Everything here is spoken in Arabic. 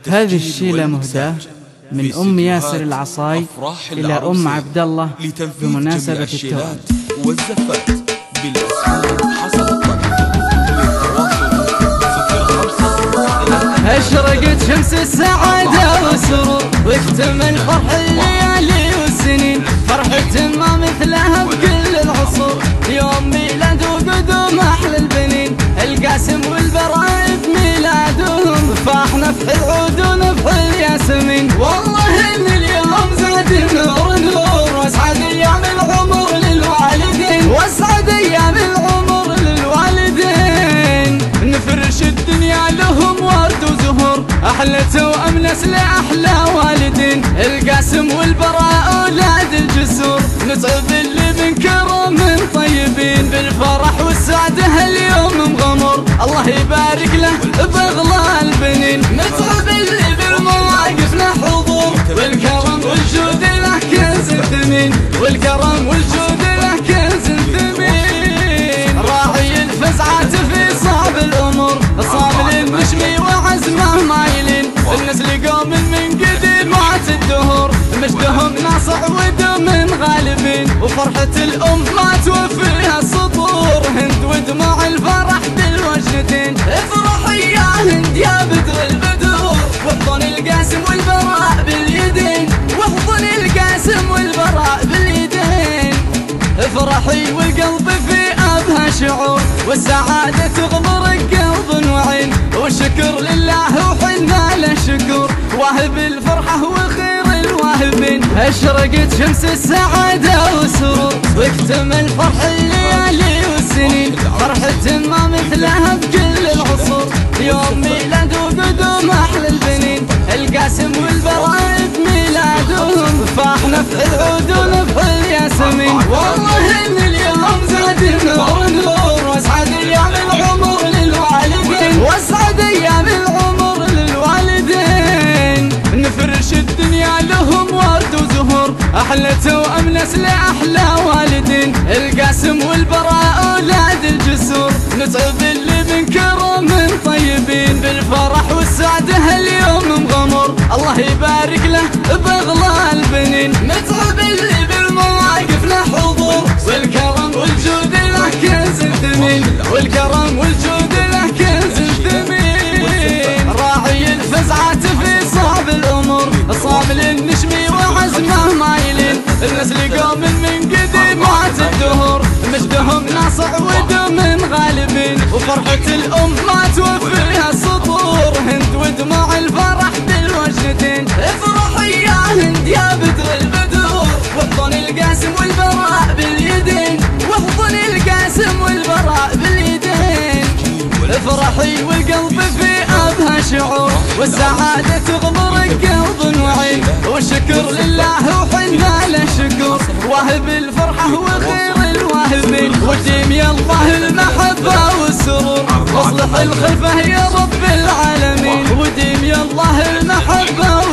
هذه الشيلة مهداة من أم ياسر العصاي إلى أم عبد الله بمناسبة التوأم والزفات بالأسلوب حسب الطريق. أشرقت شمس السعادة والسرور واكتمل فرح الليالي والسنين، فرحة ما مثلها بكل العصور، يوم ميلاد وقدوم أحلى البنين، القاسم والبراء بميلادهم، فاحنا في العود ونفح الياسمين، والله إن اليوم زاد النور نور، واسعد أيام العمر للوالدين، واسعد أيام العمر للوالدين، نفرش الدنيا لهم ورد وزهور، أحلى توأم نسل أحلى والدين، القاسم والبراء أولاد الجسور، نسعد اللي من كرم طيبين، بالفرح والسعادة هاليوم مغمر، الله يبارك له بأغلى البنين، نسعد اللي بالمواقف له حضور، والكرم والجود له كنز ثمين، والكرم والجود له كنز ثمين، راعي الفزعات في صعب الأمور، صاب للمشمي وعزمه مايلين، النسل قوم من قديمات الدهور، مجدهم ناصع ودم غالبين، وفرحة الأم ما توفيها السطور، هند ودموع الفرح بالوجنتين، افرحي يا هند يا بدر البدور، واحضن القاسم والبراء باليدين، واحضن القاسم والبراء باليدين، افرحي والقلب في أبهى شعور، والسعادة تغمر القلب وعين، والشكر لله وحنا له شكور، واهب الفرحة وخير الواهبين، أشرقت شمس السعادة والسرور واكتمل فرح الليالي والسنين، فرحة ما مثلها بكل العصور، يوم ميلاد وقدوم أحلى البنين، القاسم والبراء بميلادهم، فاحنا في العود ونفح الياسمين، والله إن اليوم زاد النور نور، واسعد أيام العمر للوالدين، واسعد أيام العمر للوالدين، نفرش الدنيا لهم ورد وزهور، أحلى توأم نسل أحلى والدين، القاسم والبراء أولاد الجسور، نسعد اللي من كرم طيبين، بالفرح والسعادة هاليوم مغمر، الله يبارك له بأغلى البنين، نسعد اللي بالمواقف له حضور، والكرم والجود له كنز ثمين، والكرم والجود له كنز ثمين، راعي الفزعات في صعب الأمور، صاب للنشمي وعزمه مايلين، النسل قوم من قديمات الدهور، مجدهم ناصع ودم غالبين، وفرحة الأم ما توفيها السطور، هند ودموع الفرح بالوجنتين، افرحي يا هند يا بدر البدور، واحضن القاسم والبراء باليدين، واحضن القاسم والبراء باليدين، افرحي والقلب في أبهى شعور، والسعادة تغمر القلب وعين، والشكر لله وحنا له شكور، واهب الفرحة وخير الواهبين، وديم يا الله المحبة والسرور، واصلح الخلفة يا رب العالمين، وديم يا الله المحبة